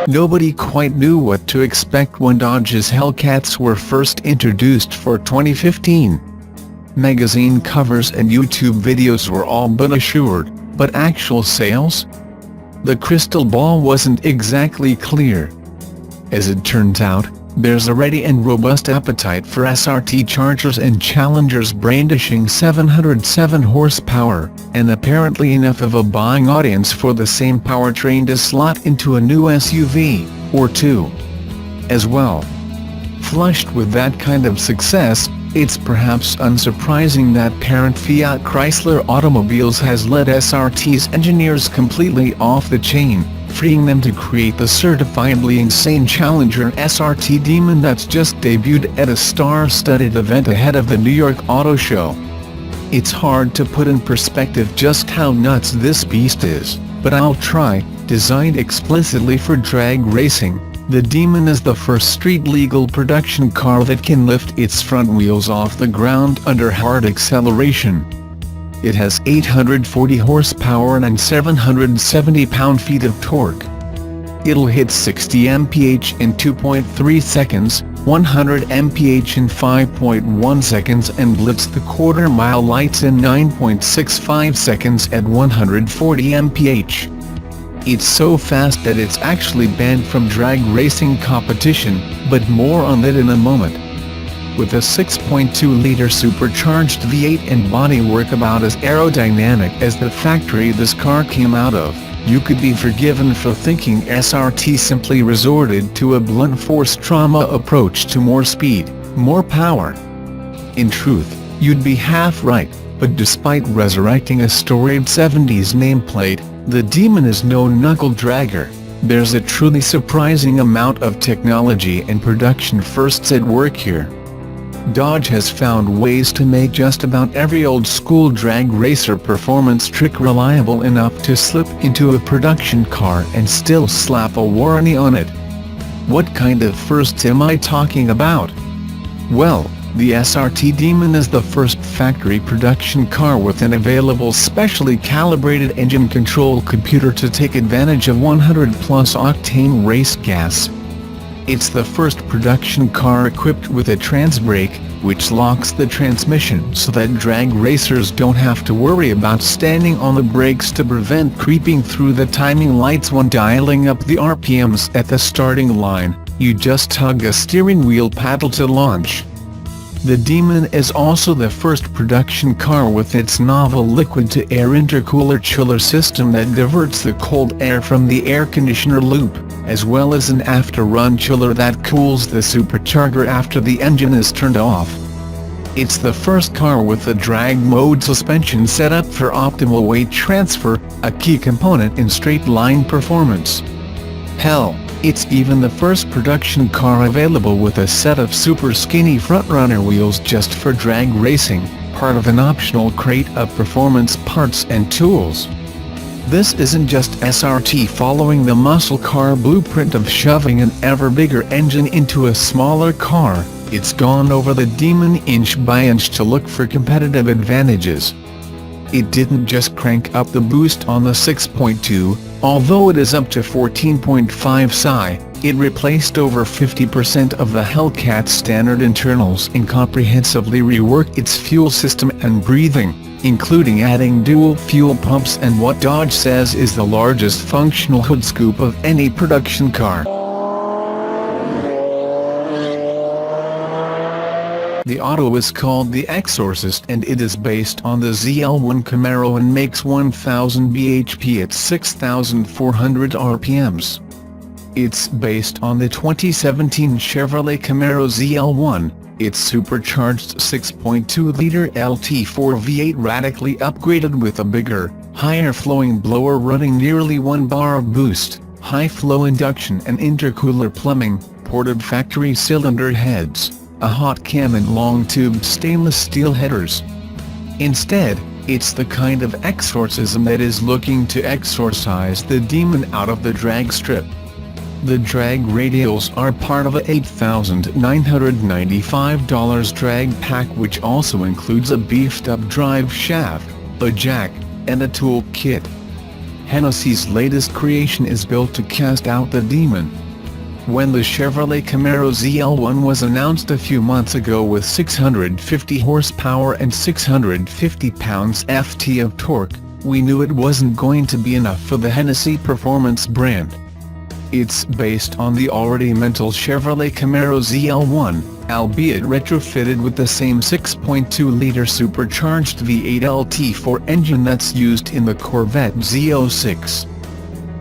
Nobody quite knew what to expect when Dodge's Hellcats were first introduced for 2015. Magazine covers and YouTube videos were all but assured, but actual sales? The crystal ball wasn't exactly clear. As it turns out, there's a ready and robust appetite for SRT Chargers and Challengers brandishing 707 horsepower, and apparently enough of a buying audience for the same powertrain to slot into a new SUV, or two, as well. Flushed with that kind of success, it's perhaps unsurprising that parent Fiat Chrysler Automobiles has let SRT's engineers completely off the chain, freeing them to create the certifiably insane Challenger SRT Demon that's just debuted at a star-studded event ahead of the New York Auto Show. It's hard to put in perspective just how nuts this beast is, but I'll try. Designed explicitly for drag racing, the Demon is the first street-legal production car that can lift its front wheels off the ground under hard acceleration. It has 840 horsepower and 770 pound-feet of torque. It'll hit 60 mph in 2.3 seconds, 100 mph in 5.1 seconds and blitz the quarter-mile lights in 9.65 seconds at 140 mph. It's so fast that it's actually banned from drag racing competition, but more on that in a moment. With a 6.2-liter supercharged V8 and bodywork about as aerodynamic as the factory this car came out of, you could be forgiven for thinking SRT simply resorted to a blunt force trauma approach to more speed, more power. In truth, you'd be half right, but despite resurrecting a storied 70s nameplate, the Demon is no knuckle-dragger. There's a truly surprising amount of technology and production firsts at work here. Dodge has found ways to make just about every old-school drag racer performance trick reliable enough to slip into a production car and still slap a warranty on it. What kind of firsts am I talking about? Well, the SRT Demon is the first factory production car with an available specially calibrated engine control computer to take advantage of 100-plus octane race gas. It's the first production car equipped with a trans brake, which locks the transmission so that drag racers don't have to worry about standing on the brakes to prevent creeping through the timing lights when dialing up the RPMs at the starting line. You just tug a steering wheel paddle to launch. The Demon is also the first production car with its novel liquid-to-air intercooler chiller system that diverts the cold air from the air conditioner loop, as well as an after-run chiller that cools the supercharger after the engine is turned off. It's the first car with a drag mode suspension set up for optimal weight transfer, a key component in straight-line performance. Hell, it's even the first production car available with a set of super skinny frontrunner wheels just for drag racing, part of an optional crate of performance parts and tools. This isn't just SRT following the muscle car blueprint of shoving an ever bigger engine into a smaller car, it's gone over the Demon inch by inch to look for competitive advantages. It didn't just crank up the boost on the 6.2, although it is up to 14.5 psi, it replaced over 50% of the Hellcat's standard internals and comprehensively reworked its fuel system and breathing, including adding dual fuel pumps and what Dodge says is the largest functional hood scoop of any production car. The auto is called the Exorcist and it is based on the ZL1 Camaro and makes 1000 bhp at 6400 RPMs. It's based on the 2017 Chevrolet Camaro ZL1, its supercharged 6.2-liter LT4 V8 radically upgraded with a bigger, higher-flowing blower running nearly 1 bar of boost, high-flow induction and intercooler plumbing, ported factory cylinder heads, a hot cam and long-tubed stainless steel headers. Instead, it's the kind of exorcism that is looking to exorcise the Demon out of the drag strip. The drag radials are part of a $8,995 drag pack which also includes a beefed-up drive shaft, a jack, and a tool kit. Hennessy's latest creation is built to cast out the demon. When the Chevrolet Camaro ZL1 was announced a few months ago with 650 horsepower and 650 pounds-ft of torque, we knew it wasn't going to be enough for the Hennessy performance brand. It's based on the already mental Chevrolet Camaro ZL1, albeit retrofitted with the same 6.2-liter supercharged V8 LT4 engine that's used in the Corvette Z06.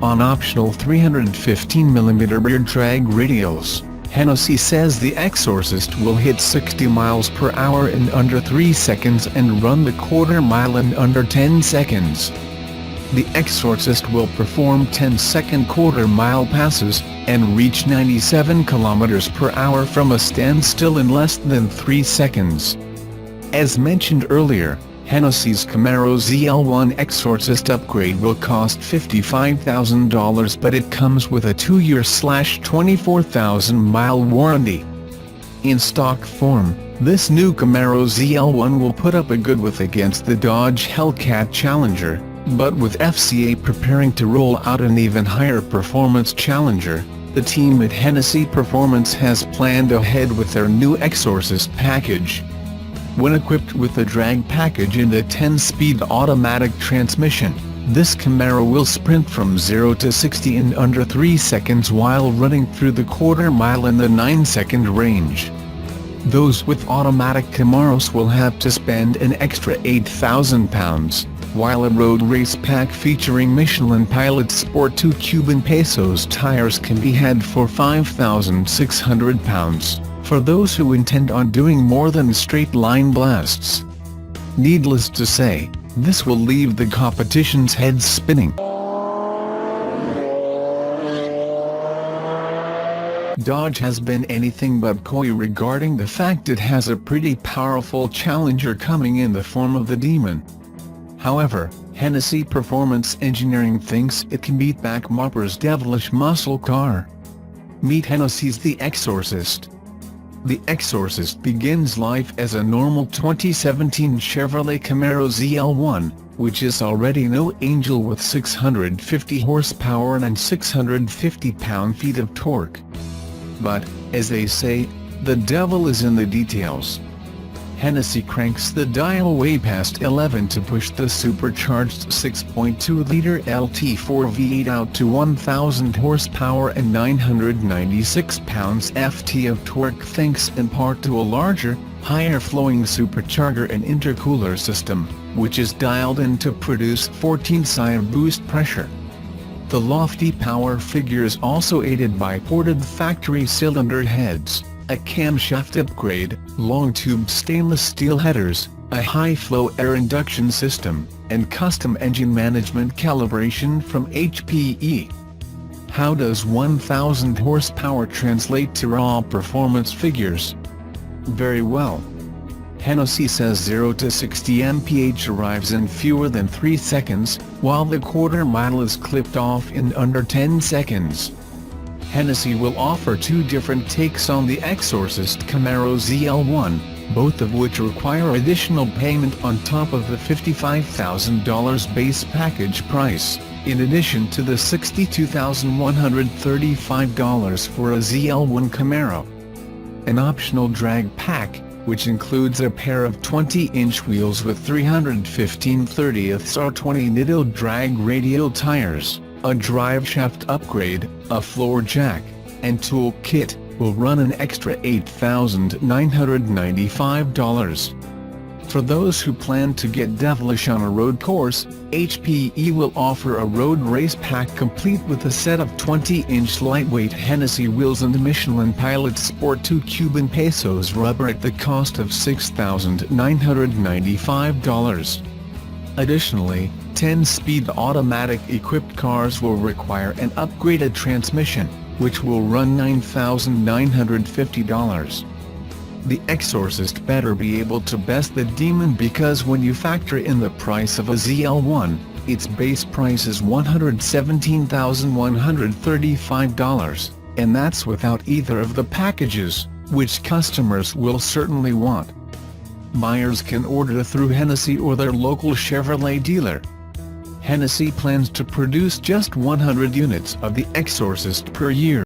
On optional 315mm rear drag radials, Hennessy says the Exorcist will hit 60 miles per hour in under 3 seconds and run the quarter mile in under 10 seconds. The Exorcist will perform 10-second quarter-mile passes, and reach 97 km per hour from a standstill in less than 3 seconds. As mentioned earlier, Hennessy's Camaro ZL1 Exorcist upgrade will cost $55,000, but it comes with a 2-year/24,000-mile warranty. In stock form, this new Camaro ZL1 will put up a good with against the Dodge Hellcat Challenger, but with FCA preparing to roll out an even higher performance Challenger, the team at Hennessy Performance has planned ahead with their new Exorcist package. When equipped with the drag package and a 10-speed automatic transmission, this Camaro will sprint from 0 to 60 in under 3 seconds while running through the quarter mile in the 9-second range. Those with automatic Camaros will have to spend an extra £8,000, while a road race pack featuring Michelin Pilot Sport 2 Cuban Pesos tires can be had for £5,600. For those who intend on doing more than straight-line blasts. Needless to say, this will leave the competition's heads spinning. Dodge has been anything but coy regarding the fact it has a pretty powerful challenger coming in the form of the Demon. However, Hennessy Performance Engineering thinks it can beat back Mopper's devilish muscle car. Meet Hennessy's The Exorcist. The Exorcist begins life as a normal 2017 Chevrolet Camaro ZL1, which is already no angel with 650 horsepower and 650 pound-feet of torque. But, as they say, the devil is in the details. Hennessy cranks the dial way past 11 to push the supercharged 6.2-liter LT4 V8 out to 1,000 horsepower and 996 pounds-ft of torque, thanks in part to a larger, higher-flowing supercharger and intercooler system, which is dialed in to produce 14 psi of boost pressure. The lofty power figure is also aided by ported factory cylinder heads, a camshaft upgrade, long-tube stainless steel headers, a high-flow air induction system, and custom engine management calibration from HPE. How does 1,000 horsepower translate to raw performance figures? Very well. Hennessy says 0 to 60 mph arrives in fewer than 3 seconds, while the quarter mile is clipped off in under 10 seconds. Hennessy will offer 2 different takes on the Exorcist Camaro ZL1, both of which require additional payment on top of the $55,000 base package price, in addition to the $62,135 for a ZL1 Camaro. An optional drag pack, which includes a pair of 20-inch wheels with 315/30ths R20 Nitto drag radial tires, a drive shaft upgrade, a floor jack, and tool kit, will run an extra $8,995. For those who plan to get devilish on a road course, HPE will offer a road race pack complete with a set of 20-inch lightweight Hennessy wheels and Michelin Pilot Sport 2 Cuban Pesos rubber at the cost of $6,995. Additionally, 10-speed automatic-equipped cars will require an upgraded transmission, which will run $9,950. The Exorcist better be able to best the Demon, because when you factor in the price of a ZL1, its base price is $117,135, and that's without either of the packages, which customers will certainly want. Buyers can order through Hennessy or their local Chevrolet dealer. Hennessy plans to produce just 100 units of the Exorcist per year.